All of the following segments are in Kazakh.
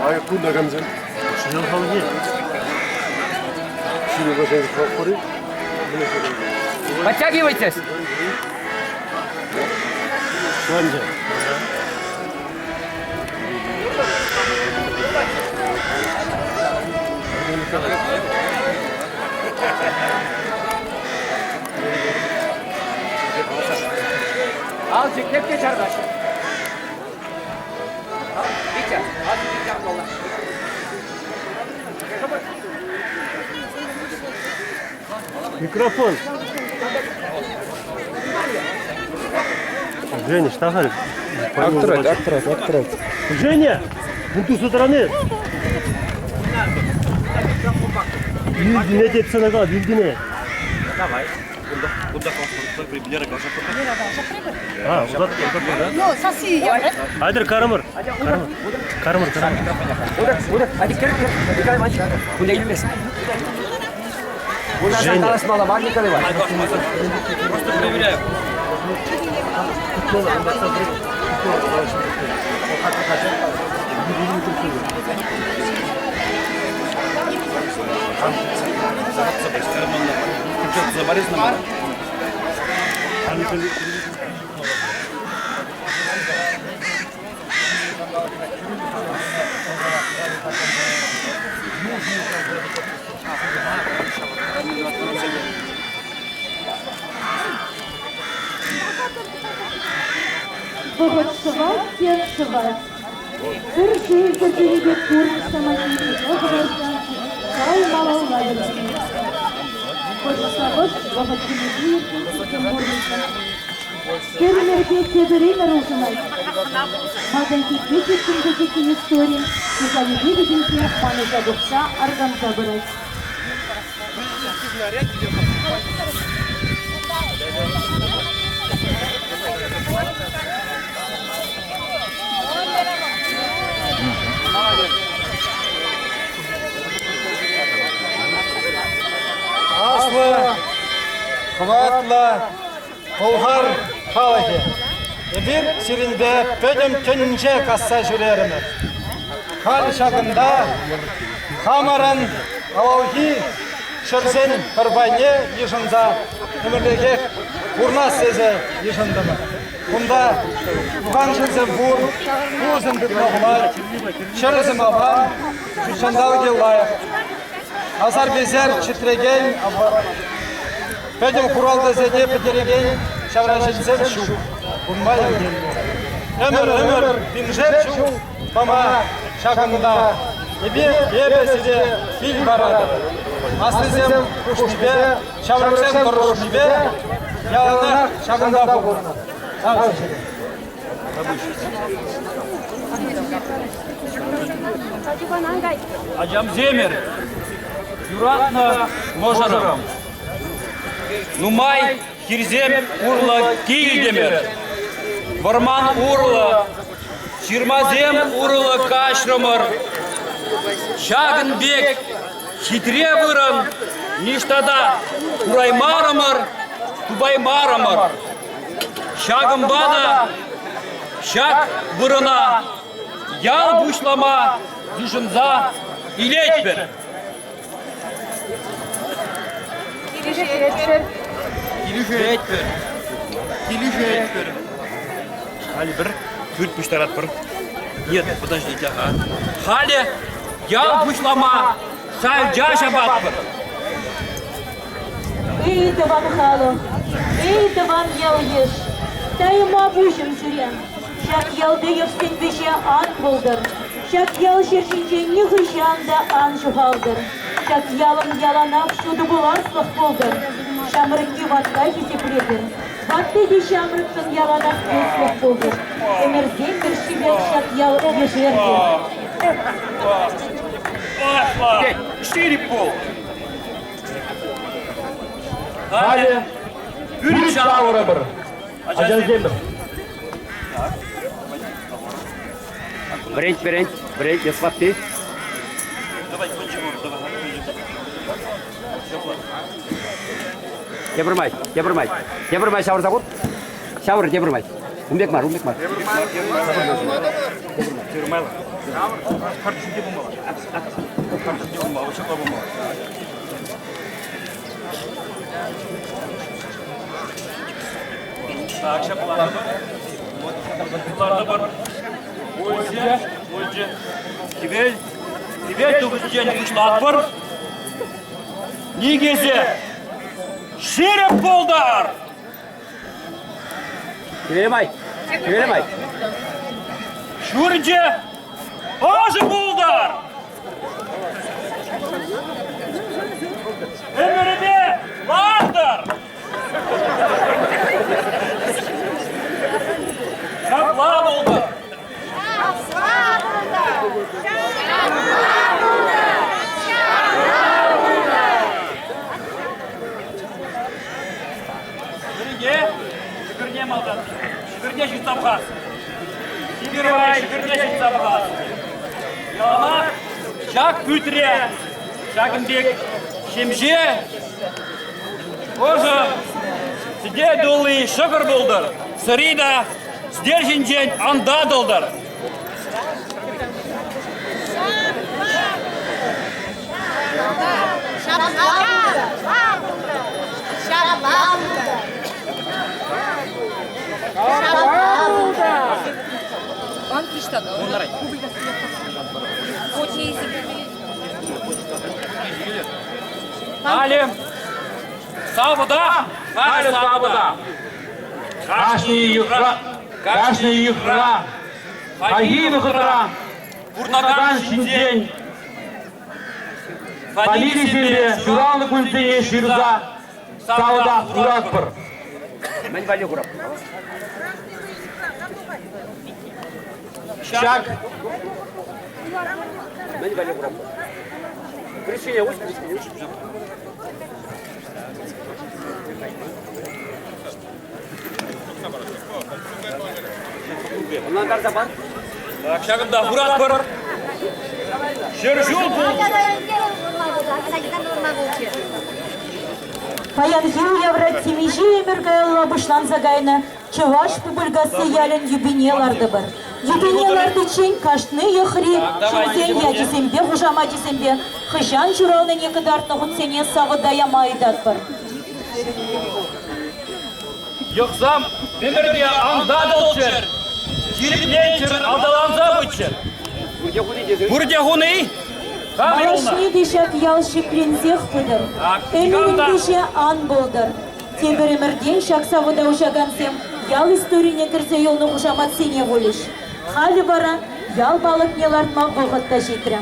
Ай, куда гамзен? Шунан халги. Şimdi başa kalkırı. Подтягивайтесь. Şunca. Azıcık hep geçer baş. Geçer. Azıcık geçer yolla. Микрофон. Женя, штахаль. Aktırak. Женя, вон ту стороны. Bildiğine tepsine kal, bildiğine. Давай. Ha, uzat. Ну, соси я. Haydi karımır. Karımır. Uğrak. Hadi kırık. Николай Иванович. Bunda eğilmesin. Burada sen talasmalı var, Николай Иванович. Просто проверяю. Погодшевать, першевать. Держи за деревья курс самотики, обращайся, край малого лагеря. Погодшевать, погодшевать, Кермерге кедерей нарушенной. Маленький критикум такие истории, и заведи видите, паны забывца, орган забрать. Aslı, kıvatla, kolhar kalaki. Bir sirinde bödüm tönünce kassa jülerimi. Hal şakında, kamaran, avauhi, şırzen kırbayne yışınza, ömürlege kurnaz seze yışındımı. Bunda bukan şırzen vur, uzun tıkmağıma, şırızım aban, şuşandal gel Azar bezer çitregen, Pödüm kuralda zede püteregen, şavraşınsel şu, bunma evgen. Ömür, binjer şu, bama şakında, ebeside fil baradı. Aslızem kuşnibe, şavraşen koruşnibe, yalana şakında bulurna. Acam Zemir, Юратна Можарам, Нумай Хирзем Урла Кильдемир, Варман Урла, Ширмазем Урла Кашрамар, Шагынбек Хитре Вырын, Ништада Кураймарамар, Тубаймарамар, Шагымбада, Шаг Вырына, Ял Бушлама, Дюшынза, Илетбер. Килюшетпер. Хали бір, төрт пуштарат бір. Нет, подождите, ага. Хали, ял пушлама, шай жашабат бір. Эй, Даван Хало, эй, Даван Ялгеш, тайма бушым жүрен. Шак ялды епстен беше ан болдыр. Шак ял шершінче не хышанда ан жуғалдыр. Шак ялым яланап шуды бұларслық болдыр. Шамрыкки ваттай есепледір. Ватты де шамрыктың яланап көслық болдыр. Өмірден бір шибек шак ял ежердер. Пошла! 4 пол. Hali, bir çağıra bir. Acan Zemir. Брейк, я сваты. Кебірмай, шауыр зағуд. Şavır Demirmay. Umбек var. Темірмайлы. Қарт жүзде болмалы. Қарт жүзде болмалы. Шақла болмалы. Так, шапаларды бар. Шапаларды бар. Ольче. Тебе туғызжен ұшлат бар. Негезе. Шереп болдар. Demirmay. Шүрінше ажы болдар. Өміріде лардар. Шапла болды. Шүгірне малдан. Шүгірне жүзтапқа. Шүгірне жүзтапқа. Яламақ, шақ бүтіре. Шағынбек, шемже. Ожы, сіде долы шығыр болдыр. Сырыда, сдержінжен анда долдыр. Алим, сабыда, сабыда. Кашни юхра. Хагивы хутра. Бурнаган шиндень. Фалили себе. Шуралны күнсене ширза. Сауда Уратпыр. Мен Вали Гурап. Шак. Мен Вали Гурап. Крещение уж. Ondan zaman Şakımda Murat var. Şerjul bu. Паян Юлия Тимижи Миргаэлла Бышлан Загайна Чаваш Пыбылгасы ялен юбинеларды бар. Юбинеларды чен кашны яхри Шунсен ячисембе, хужама дисембе Хышан журалны некадартны хунсене сағыда ямайдат бар. Йықсам, өмірде аңда долчыр. Жиріпленчір алдаланза бүтчір. Бұрде хуны? Майшни дешак ялшы плензех пыдыр. Өмірін деше ан болдыр. Тембірімірден шак сағыда ұшагансем ял историяне кірсе елны хужамат сене болыш. Халі бара, ял балық нелартма бұғытта жетірі.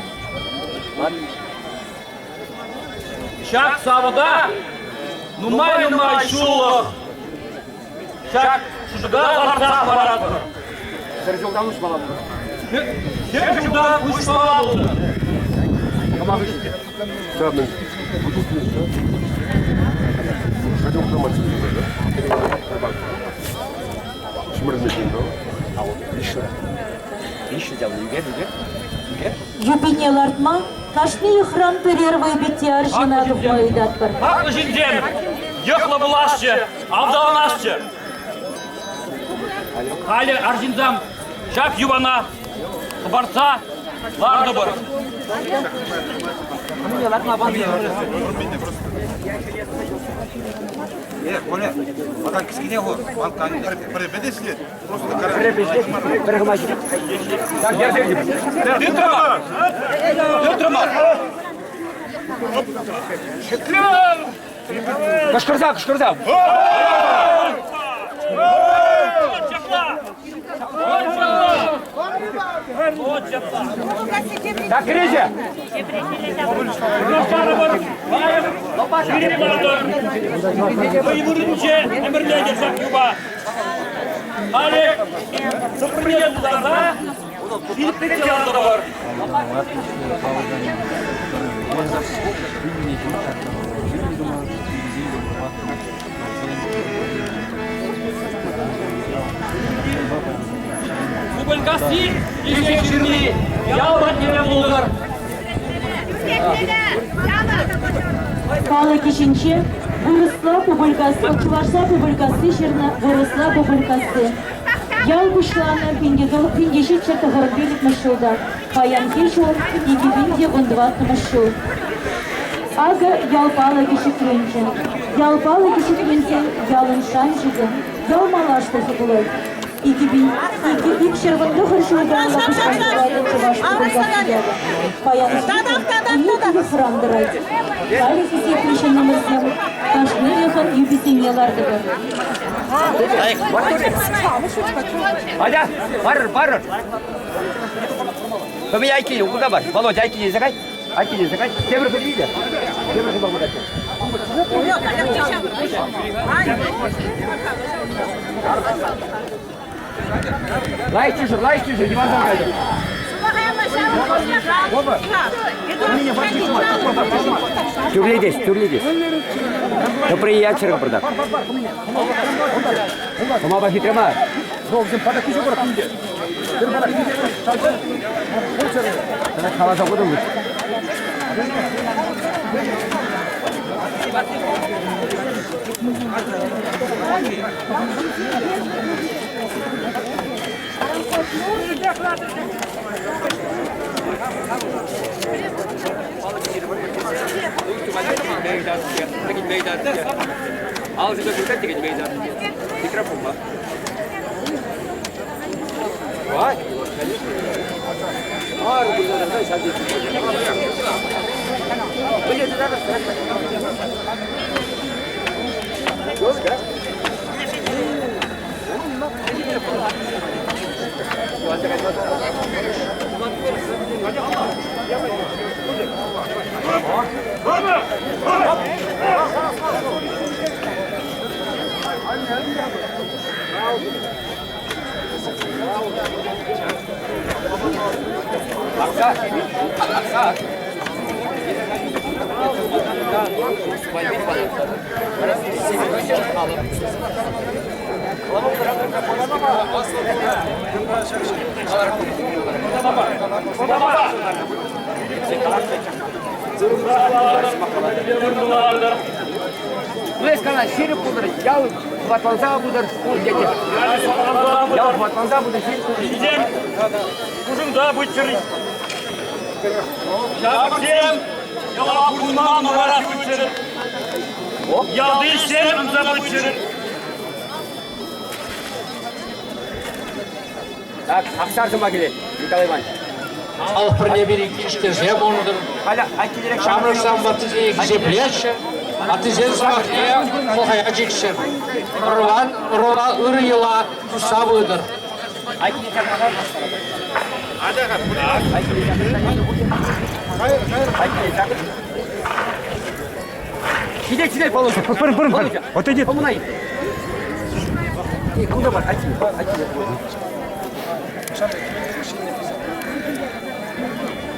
Шак савыда, нумай шулық. Шак шұжыға ларсақ барады. Сержолдан ұшмалап. Сержолдан ұшмалап. Самый. Пойдем дома отсюда, да? Шмырнуть, да? Еще делал, Юбинелартма кашны храм перервы бетте аршина дұқмайдат бар. Ақлы жінден, йықлы бұлашчы, авдаланашчы. Халі аржинзам, шак юбана, қыбарса, ларды бар. Коля, одан кішкене ғой, балқаны бірбедесілер, просто Кышкырза. Так, Крежа! Вырынче, әмірлеге шак юба. Алек, сыпырген бұларда, шиліппен жалды бар. Субылгасы, ешек жүріне, ялбат неме болғыр. Калы кешінше Бурысла публикасы, Чувашла публикасы, Бурысла публикасы. Ял кушланы пиндеши чертогорбелик машылда. Паянки жол 2020 машыл. Ага ялпалы кишикренчен. Ялпалы кишикренчен ялын шанчыгы. Ялмалаштысы булай. 2002 шерванды хыршылдан лапышканлардың Чуваш публикасы. Паянки иеки храмдырай. Кали кисепришен намысем. Кашмир яхан юбисемьяларды бар. Аня, барыр. Поменяй айкине, куда бар? Володя, айкине закай. Темір білмейді. Темір кімбақ бұдатты. Лайк түйшір, дивандан қайды. Түрлейдес. Топриятчыры бұрда. Тома бахи трема. Қаласа құдым бұд. Блеск она шире пудр, я хватанза будыр, дети. Я хватанза будыр, шире пудр. Идем. Кужында бычырый. Шапсем. Яла кузман варас бычырый. Ялды сем за бычырый. Так, Аксаржыма келеді, Николай Иванович. Алып бірне берейік кеште жем оныдыр. Шамырсам батызей кізеплеші. Атызен сымақне қолғая жекші. Ұрыла үрейла тұса бұйдыр. Сидей, Володя. Володя. Отойди. Поминай. Куда бар?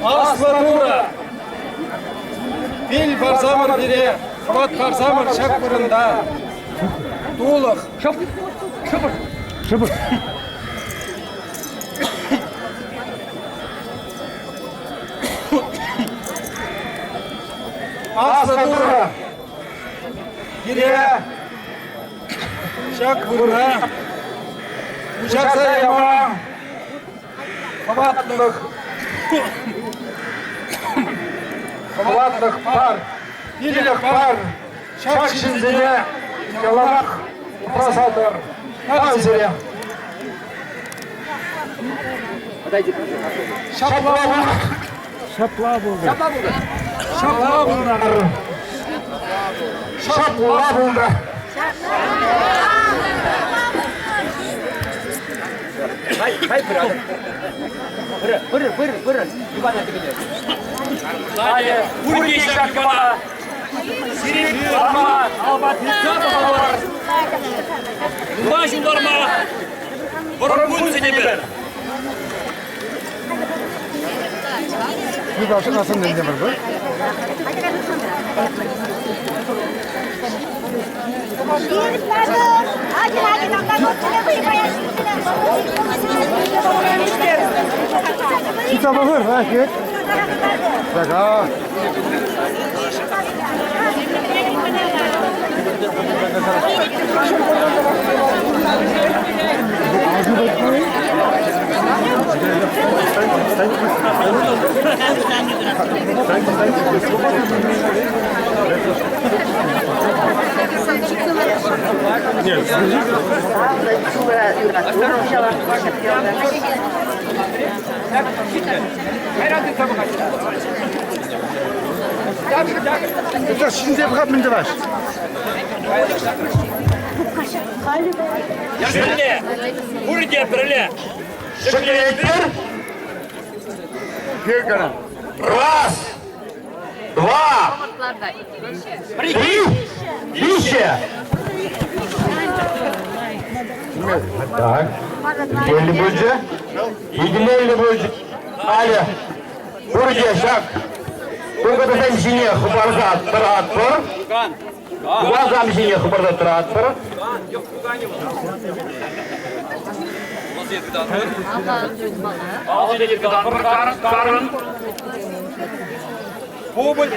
Аслатура, бел барзамыр бере, қымат қарзамыр шақ бұрында, толық. Шыбыр. Аслатура, бере, шақ бұрына, ұшақ сайыма, қыматлық. Қыматлық бар, билік бар, шақ ішіндене, ялақ прасатыр, әзіре. Шапла болды. Хай, брат. Бырыр. Иван әтігіне. Урги шаққана. Сирек барма. Албат нүкті балалар. Мұмашын барма. Бұрын күн сене бер. Bir başka nasıl ne var bu? Kita bakır, ha ki. Bak ha. 자, 신세부가 문제 봐. Şöyle. Buraya böyle. Шекелектер. Раз, два, три, вище. Так. Geldi bölce. İgneyle bölce. Ali. Buraya şak. Burada da sen işini kubarza attır. Kubarza işini kubarza attır. Ağzı dedik karın. Бубль.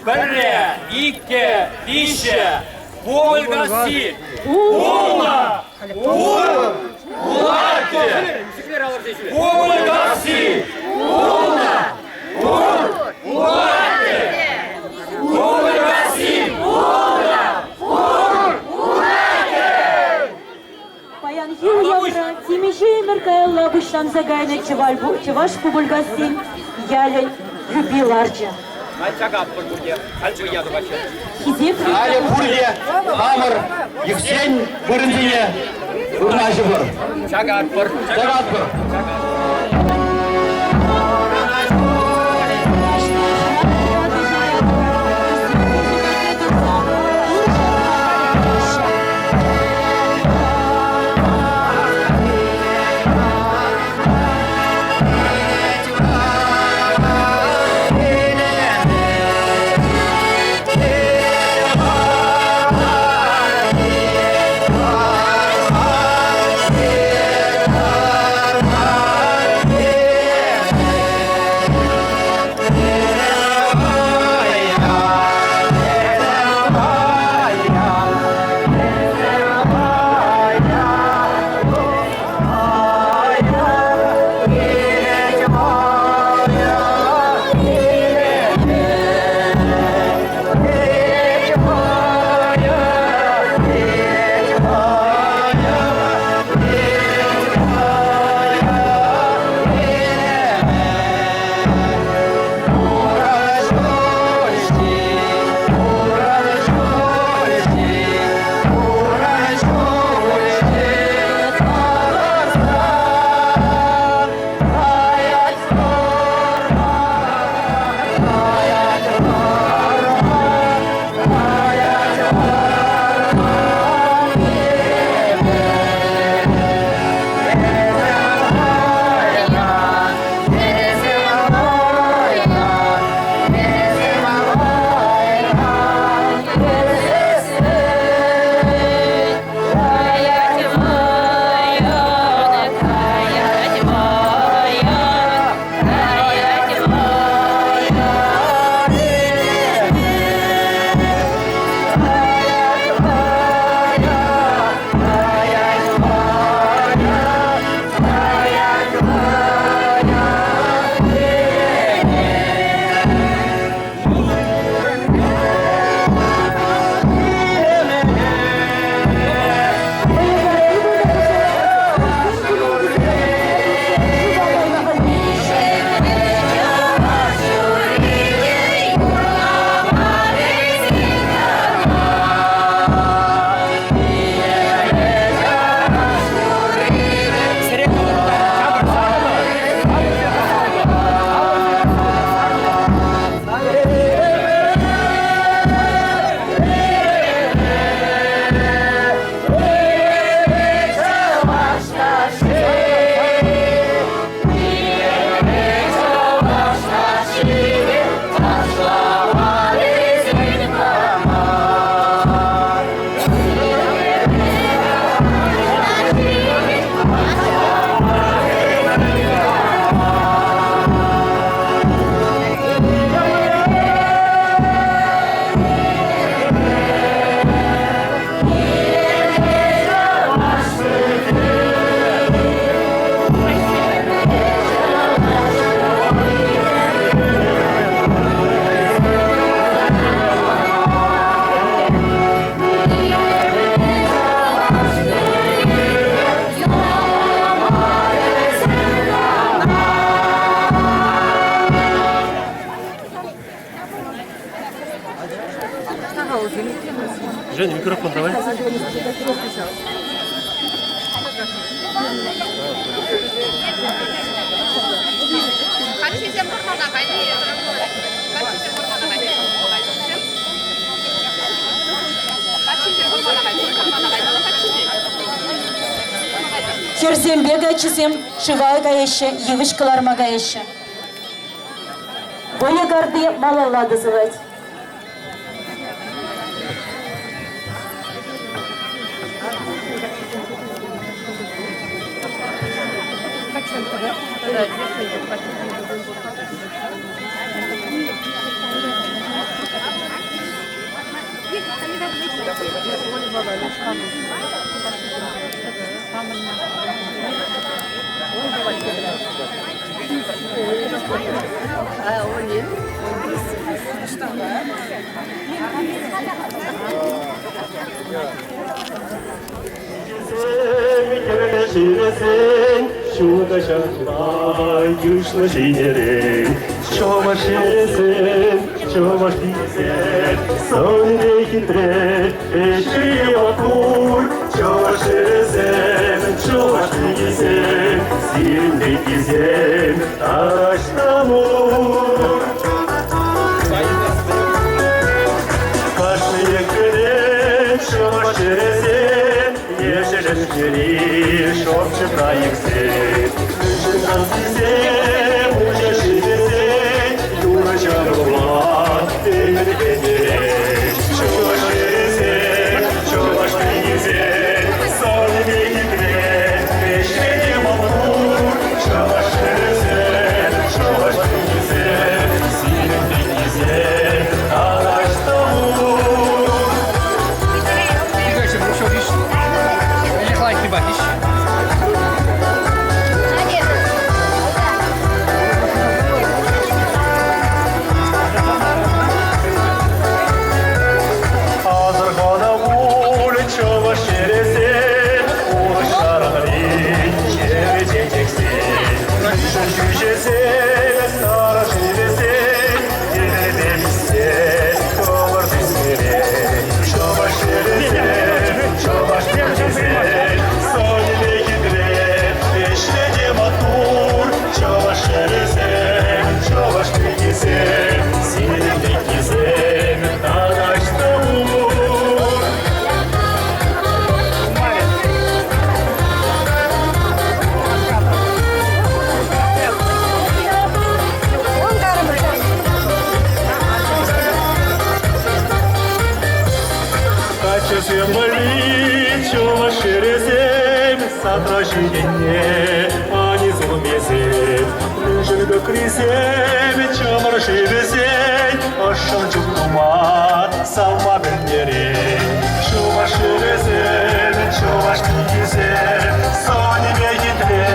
Böyle. İki. Dişe. Bубль гаси. Уна. Ур. Улати. Bубль гаси. Уна. Ур. Улати. Bубль гаси. Уна. Ур. Улати. Паян Юльевра, Тимишей Меркаэлла, обычно загайна чеваш публгастин, ялень, любиларча. Хизеп Ali buraya hamur yüksek büründüğüne urnaşı var. Sagat var. Женя, микрофон давай. Херзембега чизем, шивая гаеше, евышкаларма гаеше. Боягарды малала дозывать. Şurada şarkılar güçlü şeylerin Çoğmaşırsın, çoğmaşırsın Sonunda gitre, eşi okur Çoğmaşırsın, çoğmaşırsın Sirinde gizem, araçta mur Karşı yakını çoğmaşırsın Yeşilleri şopçu kayıksın Işıktan bize uçaşırsın Yuraşarlar demir edere Çoğaşırsın, çoğaşırsın Sonuna gitre, peşine mamur Çoğaşırsın, çoğaşırsın Sirinde gizem, araçta vur Земли, çoğaşırsın, satraşıgenne, ani zulmesın. Rıжırgı krizem, çoğaşırsın, aşan çıktuma, savma bendere. Çoğaşırsın, çoğaşırsın, sonuna gitre,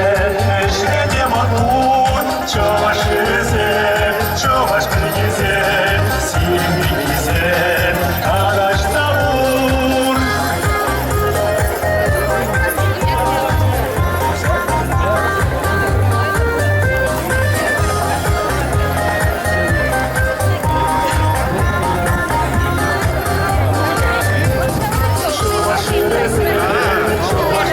eşrede matur. Çoğaşırsın, çoğaşırsın, sirinde gizem, araçta vur. Çoğaşırsın, çoğaşırsın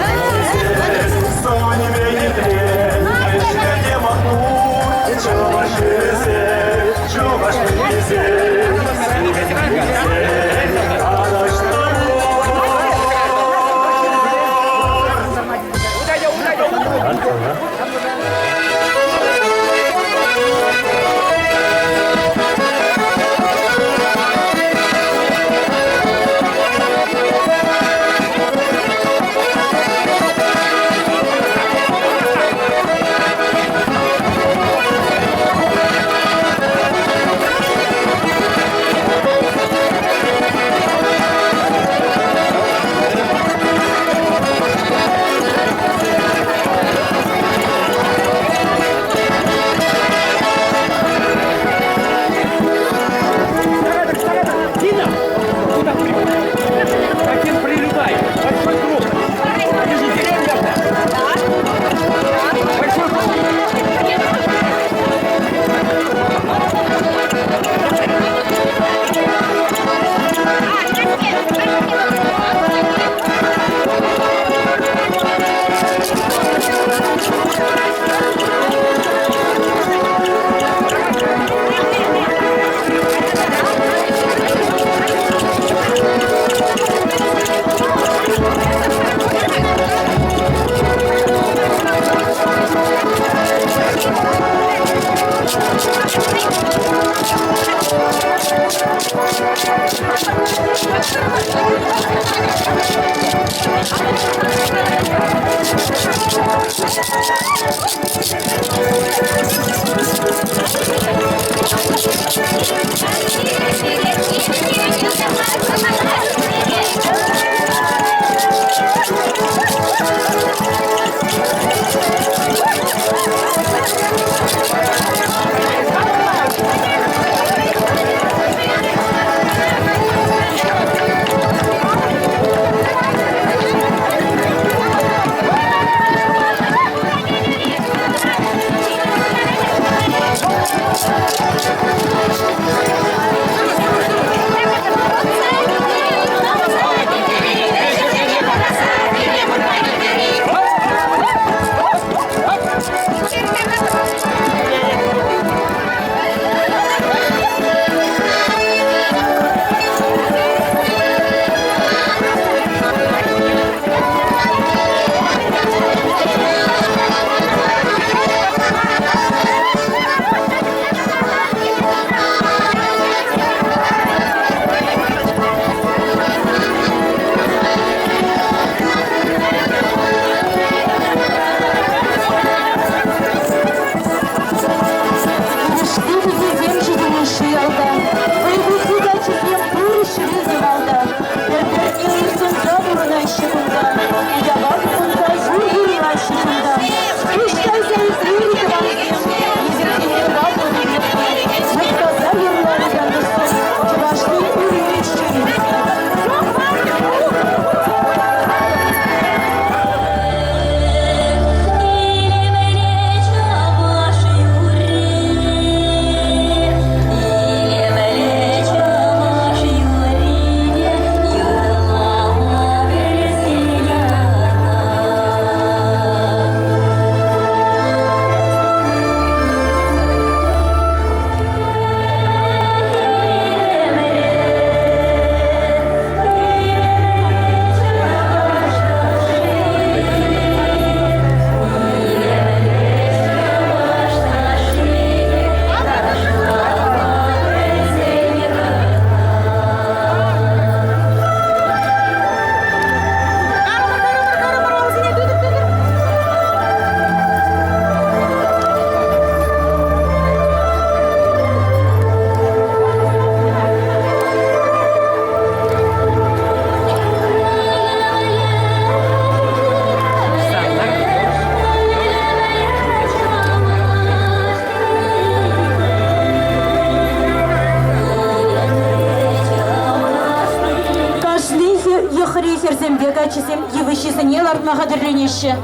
Чесем евыщи сынелар махадырленеші.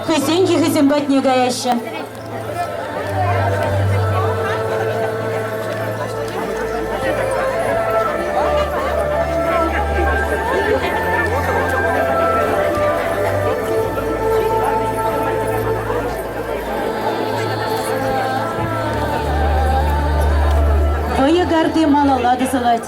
Хысен хызен батне гаяшы. Твоя гарды малалады зылать.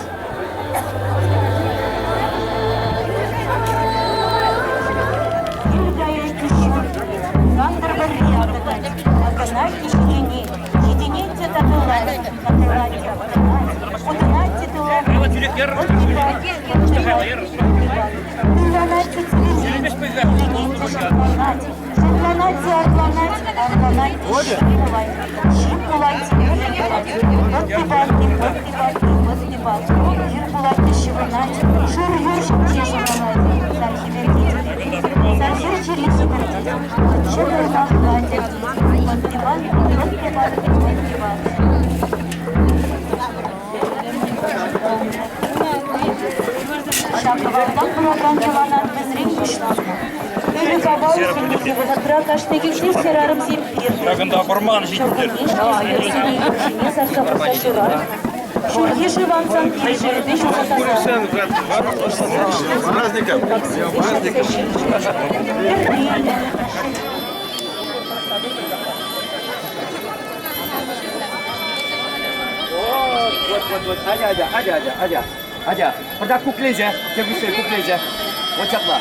Yakında orman şekildir. Aja, pada kukleje, kebise kukleje. Ocakla.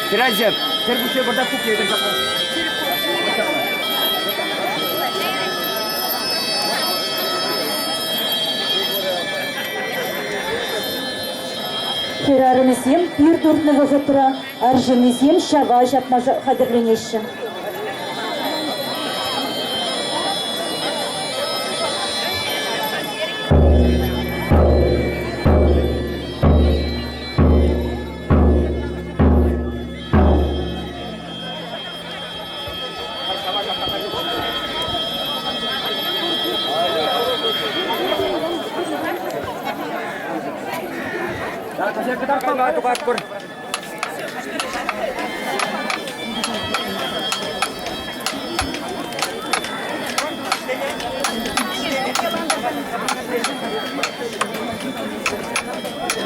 Kirazem, kebise pada kukleje. Хирарымызем пир дурного хытра, аржымызем шава жапма хадырленеші.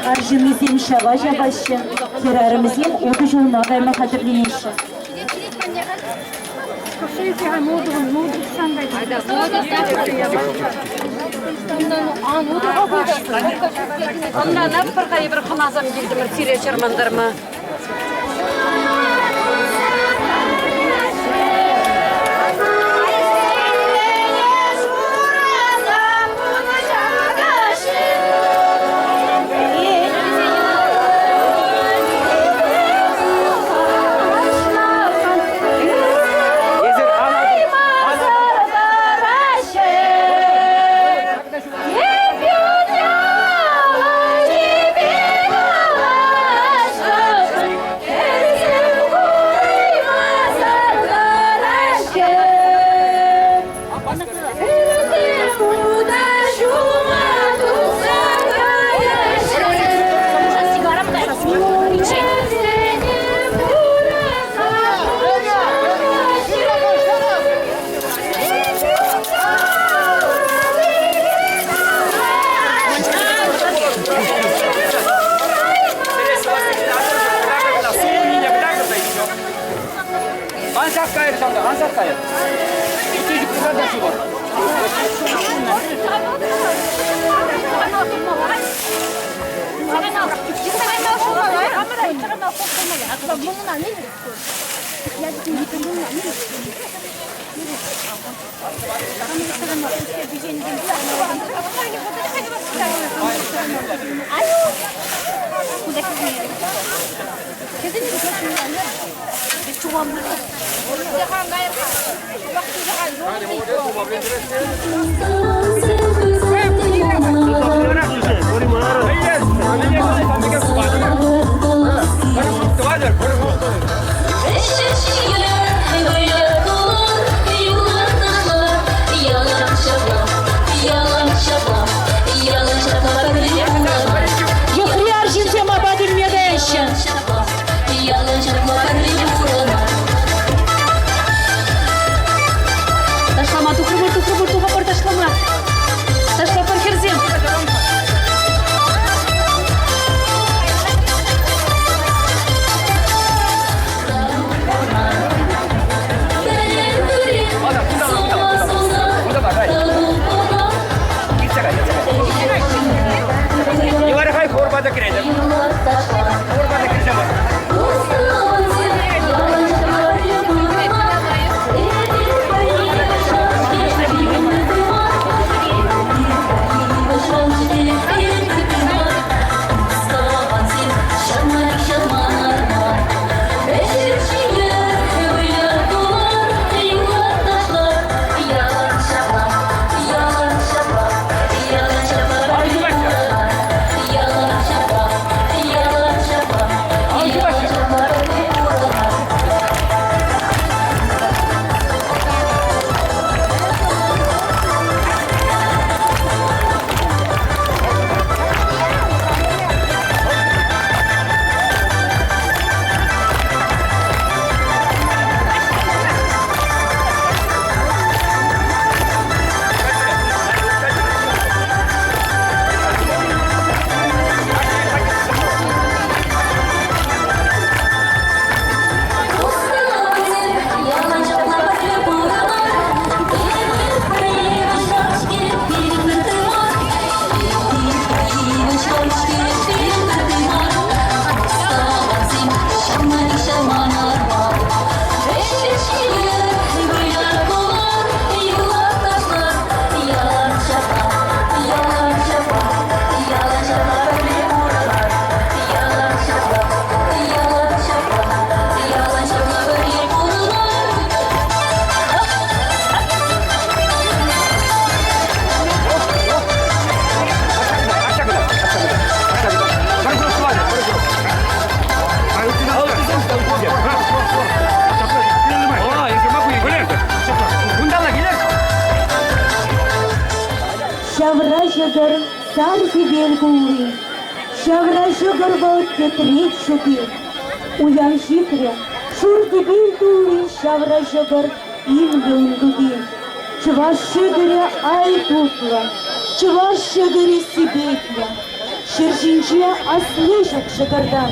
Аржымызем шава жабашы, хирарымызем оды жолына қайма хадырленеші. Ondan hep bir kınazam girdim, sire çırmandırma. Taşlama, tukru, taşlama. şıgır sarki belguli. Şavra şıgır bağıttı tret şıgı. Uyan şifre, şurdi belguli şavra şıgır imli ungudi. Çuvaş şıgırı ay tutla, çuvaş şıgırı sibetla. Şırşinçiye aslışık şıgırdan.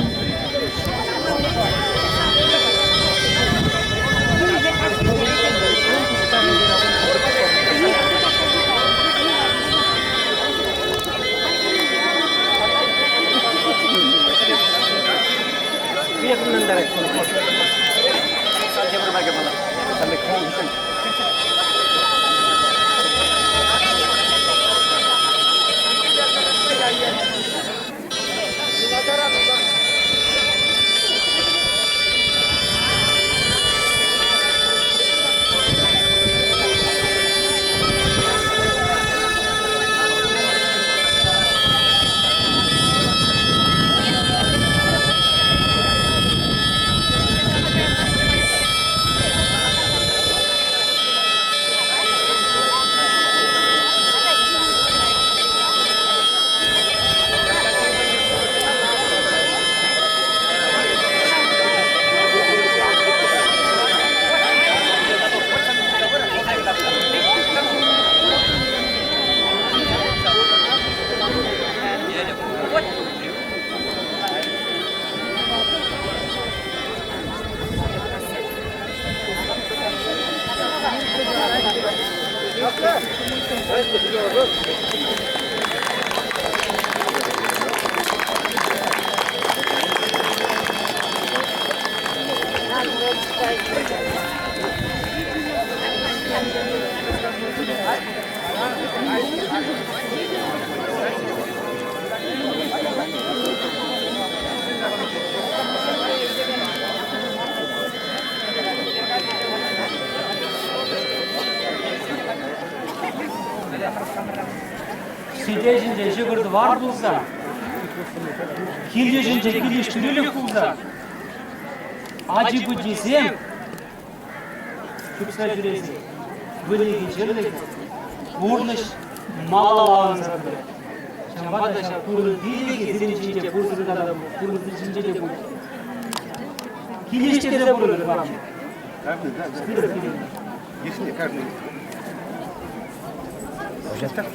Сидежинде жигырды бар болса, кележинде келештірелік болса, ажибы десем, көпсі жүресің, бөлеген жерлік, бұрныш малалауыңызға біле. Шамбада шам турын дейдеге, зереншінде, бұрсырында да бұл, турыншінде де бұл. Келештерде бұл бар. Если каждый... Сейчас так